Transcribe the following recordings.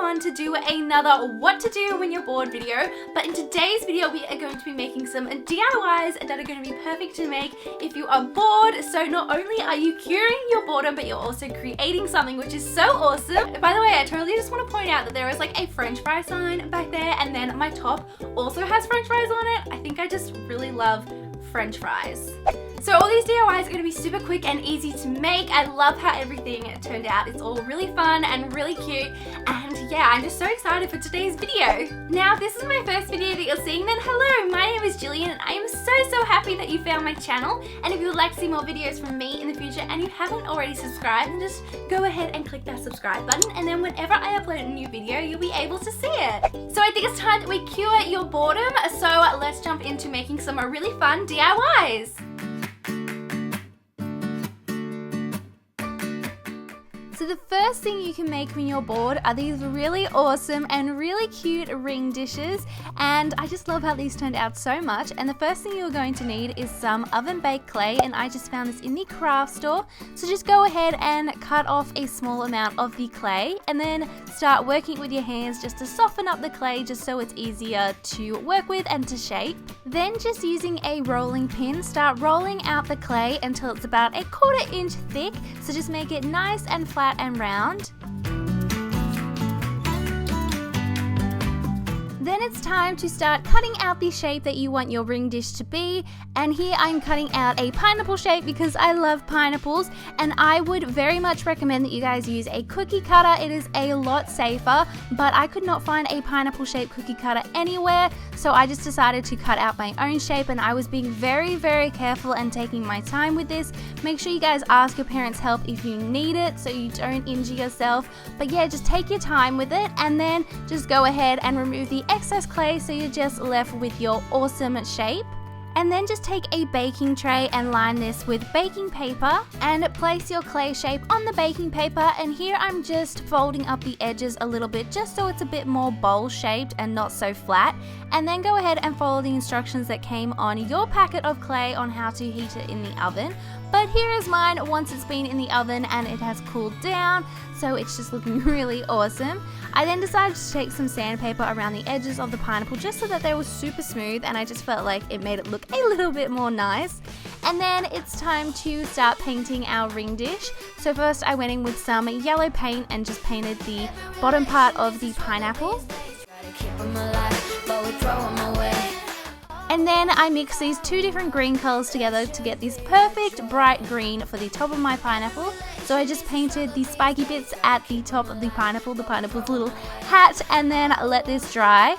everyone to do another what to do when you're bored video, but in today's video we are going to be making some DIYs that are going to be perfect to make if you are bored. So not only are you curing your boredom, but you're also creating something, which is so awesome. By the way, I totally just want to point out that there is like a french fry sign back there, and then my top also has french fries on it. I think I just really love french fries. So all these DIYs are going to be super quick and easy to make. I love how everything turned out. It's all really fun and really cute, and yeah, I'm just so excited for today's video. Now, if this is my first video that you're seeing, then hello, my name is Gillian and I am so happy that you found my channel. And if you would like to see more videos from me in the future and you haven't already subscribed, then just go ahead and click that subscribe button, and then whenever I upload a new video, you'll be able to see it. So I think it's time that we cure your boredom, so let's jump into making some really fun DIYs. So the first thing you can make when you're bored are these really awesome and really cute ring dishes, and I just love how these turned out so much. And the first thing you're going to need is some oven baked clay, and I just found this in the craft store. So just go ahead and cut off a small amount of the clay and then start working with your hands just to soften up the clay, just so it's easier to work with and to shape. Then just using a rolling pin, start rolling out the clay until it's about a 1/4 inch thick. So just make it nice and flat and round. Then it's time to start cutting out the shape that you want your ring dish to be, and here I'm cutting out a pineapple shape because I love pineapples, and I would very much recommend that you guys use a cookie cutter. It is a lot safer, but I could not find a pineapple shaped cookie cutter anywhere, so I just decided to cut out my own shape, and I was being very careful and taking my time with this. Make sure you guys ask your parents' help if you need it so you don't injure yourself, but yeah, just take your time with it, and then just go ahead and remove the excess clay so you're just left with your awesome shape. And then just take a baking tray and line this with baking paper and place your clay shape on the baking paper, and here I'm just folding up the edges a little bit just so it's a bit more bowl shaped and not so flat. And then go ahead and follow the instructions that came on your packet of clay on how to heat it in the oven. But here is mine once it's been in the oven and it has cooled down, so it's just looking really awesome. I then decided to take some sandpaper around the edges of the pineapple just so that they were super smooth, and I just felt like it made it look a little bit more nice. And then it's time to start painting our ring dish. So first I went in with some yellow paint and just painted the bottom part of the pineapple. And then I mixed these two different green colors together to get this perfect bright green for the top of my pineapple. So I just painted the spiky bits at the top of the pineapple's little hat, and then let this dry.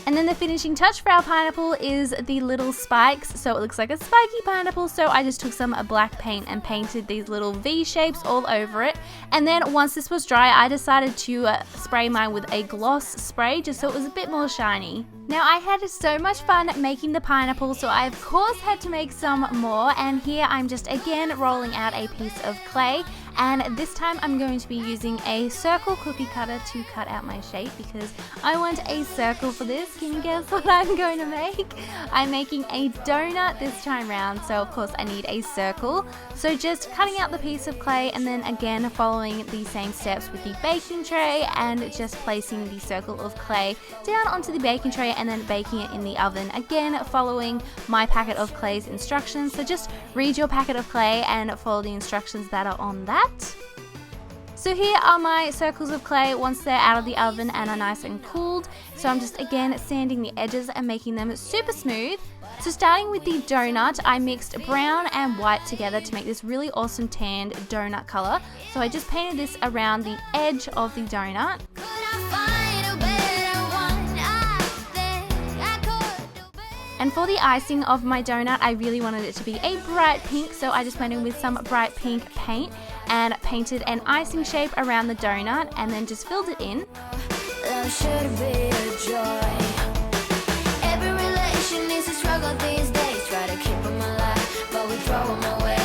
And then the finishing touch for our pineapple is the little spikes, so it looks like a spiky pineapple. So I just took some black paint and painted these little V shapes all over it. And then once this was dry, I decided to spray mine with a gloss spray just so it was a bit more shiny. Now, I had so much fun making the pineapple, so I of course had to make some more, and here I'm just again rolling out a piece of clay, and this time I'm going to be using a circle cookie cutter to cut out my shape because I want a circle for this. Can you guess what I'm going to make? I'm making a donut this time round, so of course I need a circle. So just cutting out the piece of clay and then again following the same steps with the baking tray and just placing the circle of clay down onto the baking tray and then baking it in the oven, again following my packet of clay's instructions. So just read your packet of clay and follow the instructions that are on that. So here are my circles of clay once they're out of the oven and are nice and cooled. So I'm just again sanding the edges and making them super smooth. So starting with the donut, I mixed brown and white together to make this really awesome tanned donut color. So I just painted this around the edge of the donut. And for the icing of my donut, I really wanted it to be a bright pink, so I just went in with some bright pink paint and painted an icing shape around the donut and then just filled it in. Love should be a joy. Every relation is a struggle these days. Try to keep them alive, but we throw them away.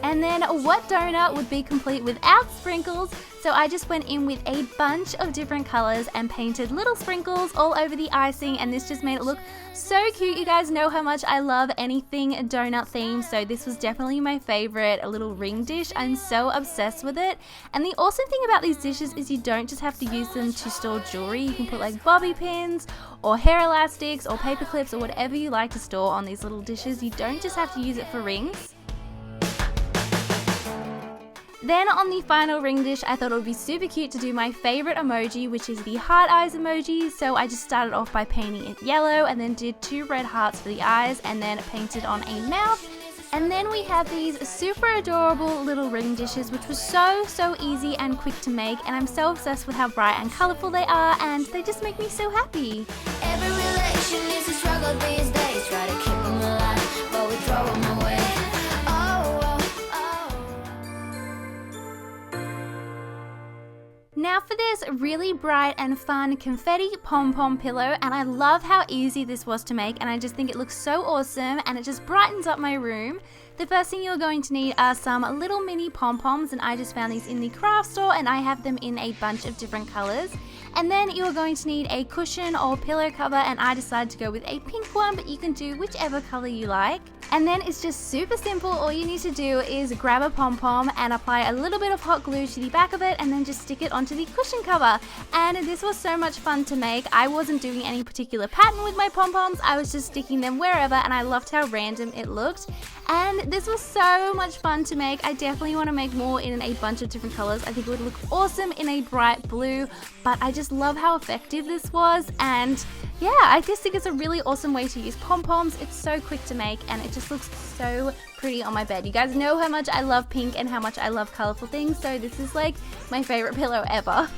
And then what donut would be complete without sprinkles? So so I just went in with a bunch of different colors and painted little sprinkles all over the icing, and this just made it look so cute. You guys know how much I love anything donut themed, so this was definitely my favorite little ring dish. I'm so obsessed with it. And the awesome thing about these dishes is you don't just have to use them to store jewelry. You can put like bobby pins or hair elastics or paper clips or whatever you like to store on these little dishes. You don't just have to use it for rings. Then on the final ring dish, I thought it would be super cute to do my favorite emoji, which is the heart eyes emoji. So I just started off by painting it yellow and then did 2 red hearts for the eyes and then painted on a mouth. And then we have these super adorable little ring dishes, which was so easy and quick to make, and I'm so obsessed with how bright and colourful they are, and they just make me so happy. Every relation is a struggle these days. Try to keep them alive, but we throw them away. Now for this really bright and fun confetti pom pom pillow, and I love how easy this was to make, and I just think it looks so awesome and it just brightens up my room. The first thing you're going to need are some little mini pom-poms, and I just found these in the craft store and I have them in a bunch of different colors. And then you're going to need a cushion or pillow cover, and I decided to go with a pink one, but you can do whichever color you like. And then it's just super simple. All you need to do is grab a pom-pom and apply a little bit of hot glue to the back of it, and then just stick it onto the cushion cover. And this was so much fun to make. I wasn't doing any particular pattern with my pom-poms. I was just sticking them wherever, and I loved how random it looked. And this was so much fun to make. I definitely want to make more in a bunch of different colors. I think it would look awesome in a bright blue, but I just love how effective this was. And yeah, I just think it's a really awesome way to use pom-poms. It's so quick to make and it just looks so pretty on my bed. You guys know how much I love pink and how much I love colorful things, so this is like my favorite pillow ever.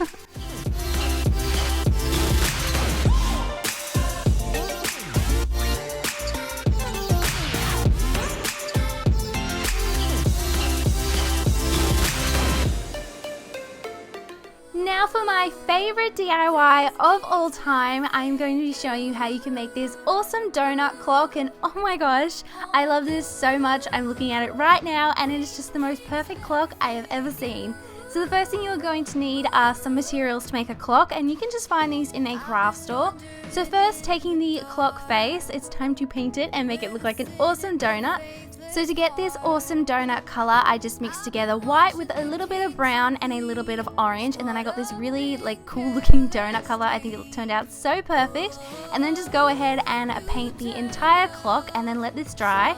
Now for my favorite DIY of all time, I'm going to be showing you how you can make this awesome donut clock, and oh my gosh, I love this so much. I'm looking at it right now and it is just the most perfect clock I have ever seen. So the first thing you're going to need are some materials to make a clock, and you can just find these in a craft store. So first, taking the clock face, it's time to paint it and make it look like an awesome donut. So to get this awesome donut color, I just mixed together white with a little bit of brown and a little bit of orange, and then I got this really like cool looking donut color. I think it turned out so perfect. And then just go ahead and paint the entire clock and then let this dry.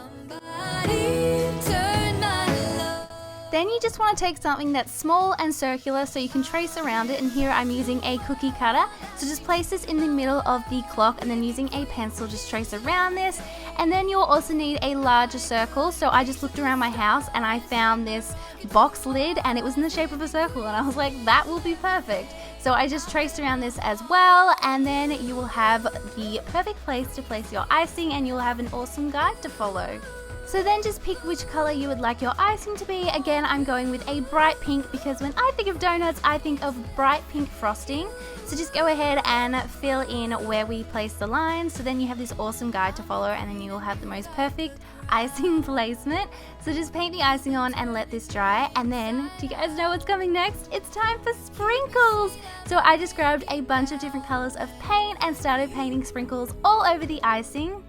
Then you just want to take something that's small and circular so you can trace around it, and here I'm using a cookie cutter. So just place this in the middle of the clock and then using a pencil just trace around this. And then you'll also need a larger circle. So I just looked around my house and I found this box lid and it was in the shape of a circle, and I was like, that will be perfect. So I just traced around this as well, and then you will have the perfect place to place your icing and you'll have an awesome guide to follow. So then just pick which color you would like your icing to be. Again, I'm going with a bright pink because when I think of donuts, I think of bright pink frosting. So just go ahead and fill in where we place the lines. So then you have this awesome guide to follow, and then you will have the most perfect icing placement. So just paint the icing on and let this dry. And then, do you guys know what's coming next? It's time for sprinkles. So I just grabbed a bunch of different colors of paint and started painting sprinkles all over the icing.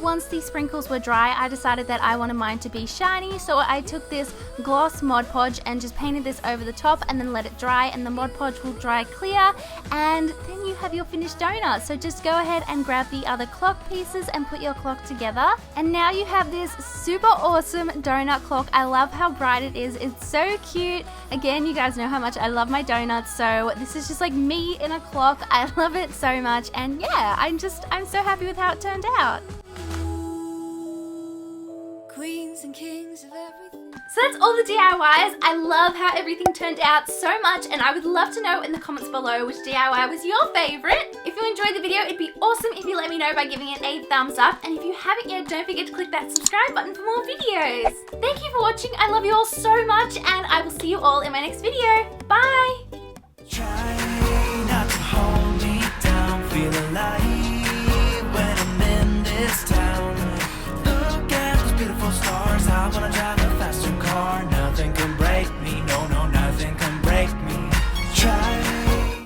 Once the sprinkles were dry, I decided that I wanted mine to be shiny, so I took this gloss Mod Podge and just painted this over the top and then let it dry, and the Mod Podge will dry clear, and then you have your finished donut. So just go ahead and grab the other clock pieces and put your clock together, and now you have this super awesome donut clock. I love how bright it is. It's so cute. Again, you guys know how much I love my donuts, so this is just like me in a clock. I love it so much, and yeah, I'm so happy with how it turned out. Queens and kings of So that's all the DIYs. I love how everything turned out so much, and I would love to know in the comments below which DIY was your favorite. If you enjoyed the video, it'd be awesome if you let me know by giving it a thumbs up, and if you haven't yet, don't forget to click that subscribe button for more videos. Thank you for watching. I love you all so much, and I will see you all in my next video. Bye!